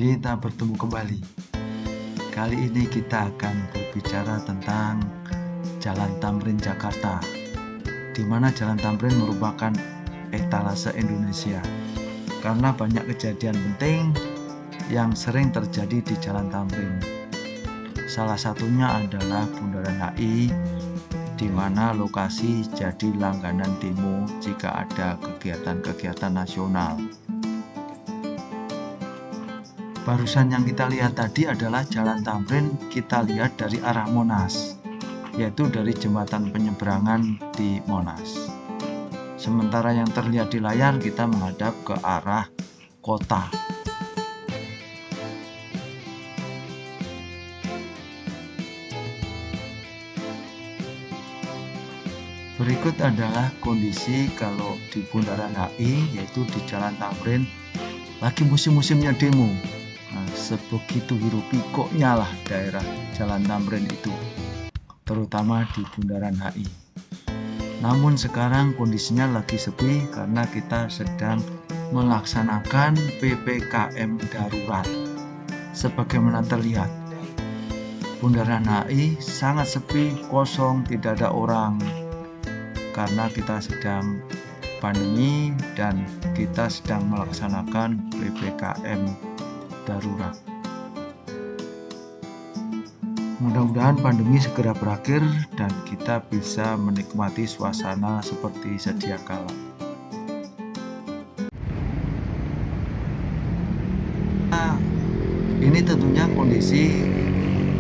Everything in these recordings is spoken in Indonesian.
Kita bertemu kembali. Kali ini kita akan berbicara tentang Jalan Tamrin Jakarta, di mana Jalan Tamrin merupakan etalase Indonesia karena banyak kejadian penting yang sering terjadi di Jalan Tamrin. Salah satunya adalah Bundaran HI, di mana lokasi jadi langganan demo jika ada kegiatan-kegiatan nasional. Barusan yang kita lihat tadi adalah Jalan Tamrin, kita lihat dari arah Monas, yaitu dari jembatan penyeberangan di Monas. Sementara yang terlihat di layar kita menghadap ke arah kota. Berikut adalah kondisi kalau di Bundaran HI, yaitu di Jalan Tamrin, lagi musim-musimnya demo. Sebegitu hiruk pikuknya lah daerah Jalan Tamrin itu, terutama di Bundaran HI. Namun sekarang kondisinya lagi sepi karena kita sedang melaksanakan PPKM darurat. Sebagaimana terlihat, Bundaran HI sangat sepi, kosong, tidak ada orang karena kita sedang pandemi dan kita sedang melaksanakan PPKM darurat. Mudah-mudahan pandemi segera berakhir dan kita bisa menikmati suasana seperti sedia kala. Nah, ini tentunya kondisi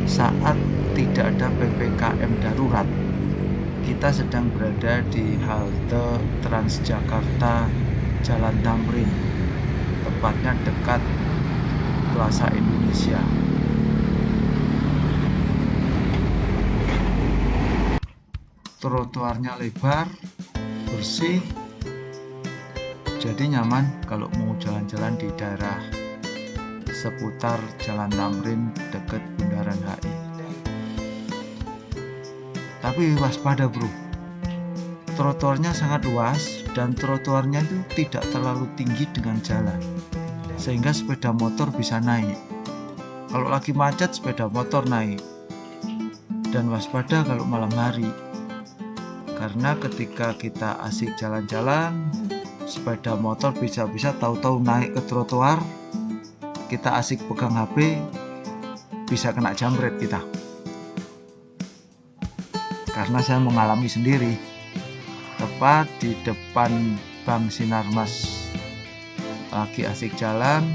saat tidak ada PPKM darurat. Kita sedang berada di halte Transjakarta Jalan Tamrin, tepatnya dekat Plaza Indonesia. Trotoarnya lebar, bersih, jadi nyaman kalau mau jalan-jalan di daerah seputar Jalan Tamrin dekat Bundaran HI. Tapi waspada bro, trotoarnya sangat luas dan trotoarnya itu tidak terlalu tinggi dengan jalan, sehingga sepeda motor bisa naik. Kalau lagi macet sepeda motor naik. Dan waspada kalau malam hari, karena ketika kita asik jalan-jalan, sepeda motor bisa-bisa tahu-tahu naik ke trotoar, kita asik pegang HP, bisa kena jambret kita. Karena saya mengalami sendiri, tepat di depan Bank Sinarmas, lagi asik jalan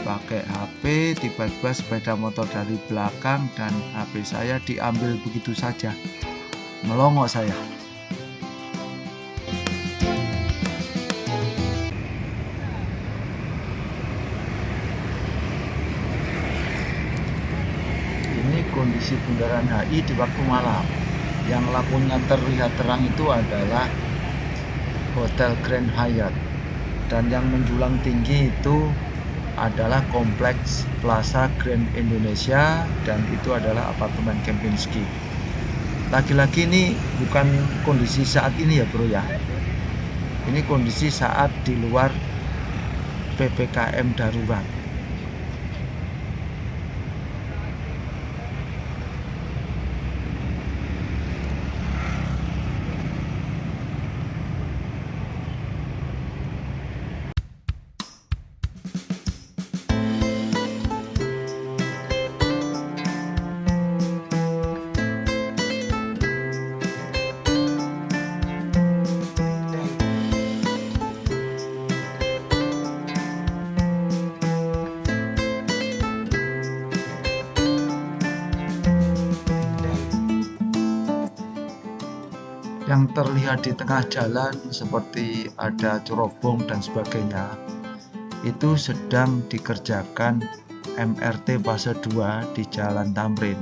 pakai HP, tiba-tiba sepeda motor dari belakang dan HP saya diambil begitu saja. Melongo saya. Ini kondisi Bundaran HI di waktu malam. Yang lampunya terlihat terang itu adalah Hotel Grand Hyatt, dan yang menjulang tinggi itu adalah kompleks Plaza Grand Indonesia, dan itu adalah apartemen Kempinski. Lagi-lagi ini bukan kondisi saat ini ya bro ya, ini kondisi saat di luar PPKM darurat. Yang terlihat di tengah jalan seperti ada cerobong dan sebagainya, itu sedang dikerjakan MRT fase 2 di Jalan Tamrin,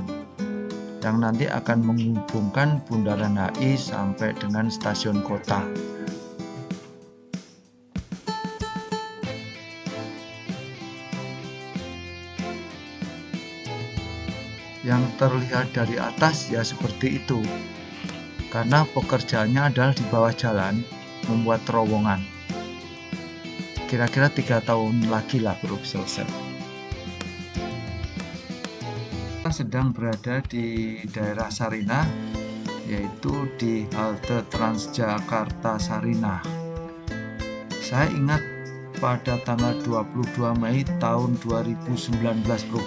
yang nanti akan menghubungkan Bundaran HI sampai dengan stasiun kota. Yang terlihat dari atas ya seperti itu, karena pekerjaannya adalah di bawah jalan, membuat terowongan. Kira-kira 3 tahun lagi lah baru selesai. sedang berada di daerah Sarinah, yaitu di halte Transjakarta Sarinah. Saya ingat pada tanggal 22 Mei tahun 2019, Bro.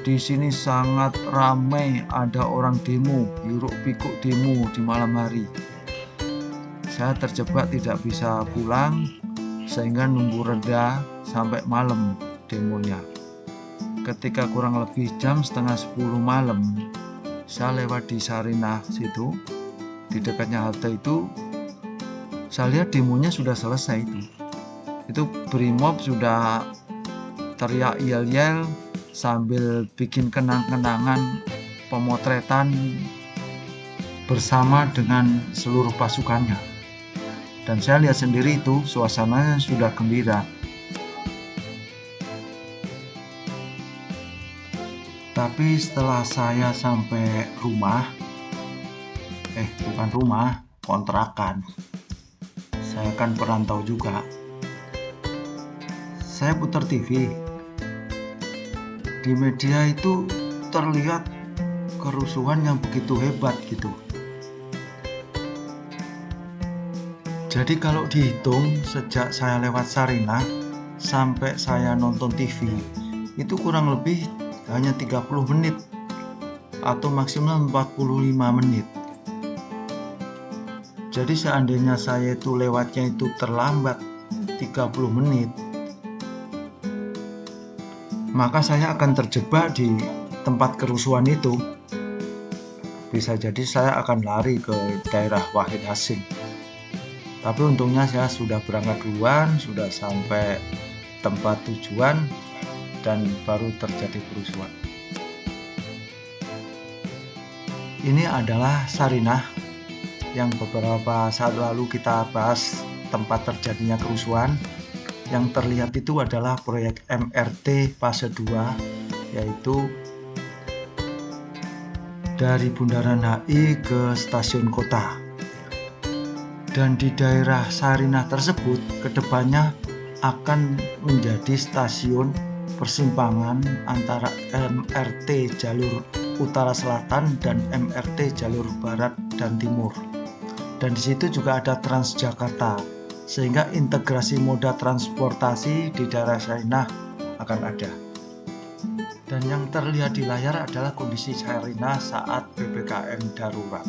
Di sini sangat ramai, ada orang demo, hiruk pikuk demo di malam hari. Saya terjebak tidak bisa pulang, sehingga nunggu reda sampai malam demonya. Ketika kurang lebih jam setengah 10 malam, saya lewat di Sarinah situ, di dekatnya halte itu, saya lihat demonya sudah selesai itu Brimob sudah teriak yel-yel sambil bikin kenang-kenangan pemotretan bersama dengan seluruh pasukannya. Dan saya lihat sendiri itu suasananya sudah gembira. Tapi setelah saya sampai rumah, bukan rumah, kontrakan. Saya kan perantau juga. Saya putar TV. Di media itu terlihat kerusuhan yang begitu hebat gitu. Jadi kalau dihitung sejak saya lewat Sarinah sampai saya nonton TV, itu kurang lebih hanya 30 menit atau maksimal 45 menit. Jadi seandainya saya itu lewatnya itu terlambat 30 menit, maka saya akan terjebak di tempat kerusuhan itu. Bisa jadi saya akan lari ke daerah Wahid Hasim. Tapi untungnya saya sudah berangkat duluan, sudah sampai tempat tujuan, dan baru terjadi kerusuhan. Ini adalah Sarinah yang beberapa saat lalu kita bahas tempat terjadinya kerusuhan. Yang terlihat itu adalah proyek MRT fase 2, yaitu dari Bundaran HI ke stasiun kota. Dan di daerah Sarinah tersebut kedepannya akan menjadi stasiun persimpangan antara MRT jalur utara selatan dan MRT jalur barat dan timur. Dan di situ juga ada Transjakarta, sehingga integrasi moda transportasi di daerah Sarinah akan ada. Dan yang terlihat di layar adalah kondisi Sarinah saat PPKM darurat.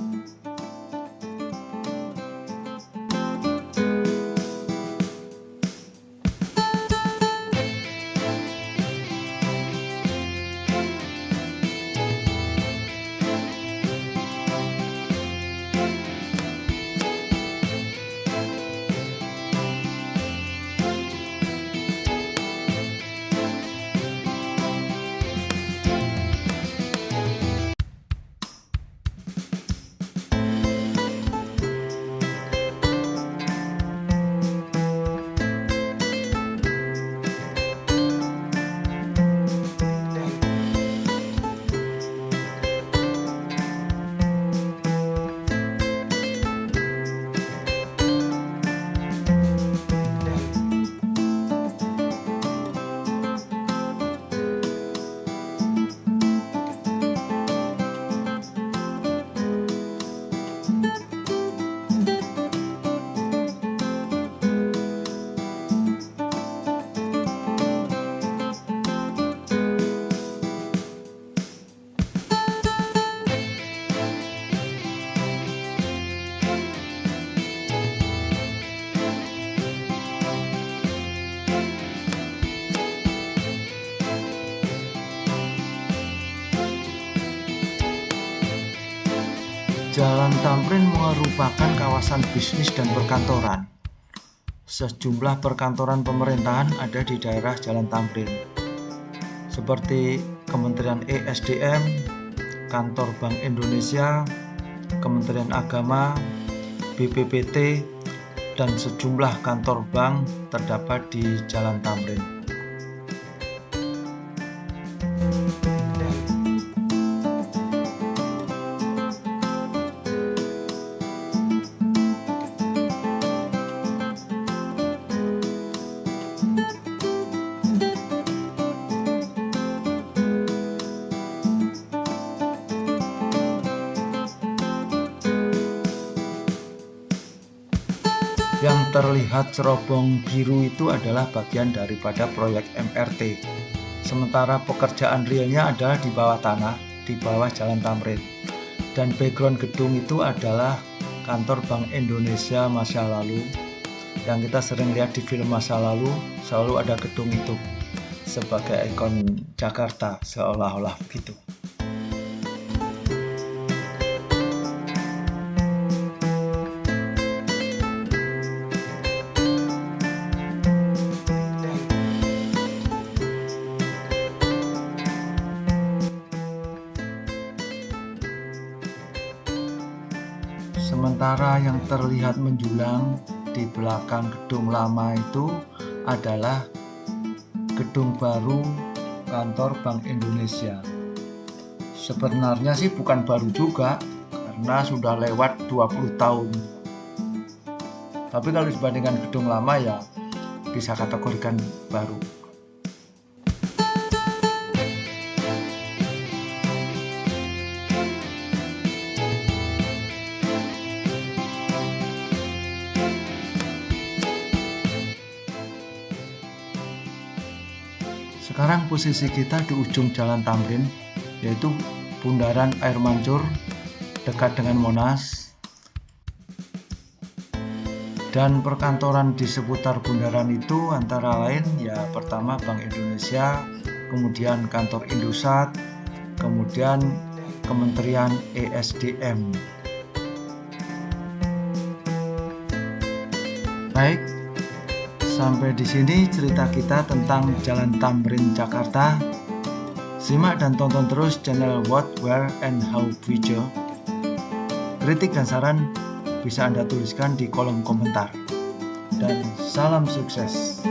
Jalan Tamrin merupakan kawasan bisnis dan perkantoran. Sejumlah perkantoran pemerintahan ada di daerah Jalan Tamrin, seperti Kementerian ESDM, Kantor Bank Indonesia, Kementerian Agama, BPPT, dan sejumlah kantor bank terdapat di Jalan Tamrin. terlihat cerobong biru itu adalah bagian daripada proyek MRT. Sementara pekerjaan realnya adalah di bawah tanah, di bawah Jalan Tamrin. Dan background gedung itu adalah kantor Bank Indonesia masa lalu. Yang kita sering lihat di film masa lalu, selalu ada gedung itu sebagai ikon Jakarta, seolah-olah begitu. Sementara yang terlihat menjulang di belakang gedung lama itu adalah gedung baru kantor Bank Indonesia. Sebenarnya sih bukan baru juga, karena sudah lewat 20 tahun. Tapi kalau dibandingkan gedung lama ya bisa kategorikan baru. Sekarang posisi kita di ujung Jalan Tamrin, yaitu Bundaran Air Mancur, dekat dengan Monas. Dan perkantoran di seputar bundaran itu antara lain ya pertama Bank Indonesia, kemudian kantor Indosat, kemudian Kementerian ESDM. Baik, sampai di sini cerita kita tentang Jalan Tamrin Jakarta. Simak dan tonton terus channel What, Where, and How Video. Kritik dan saran bisa Anda tuliskan di kolom komentar. Dan salam sukses.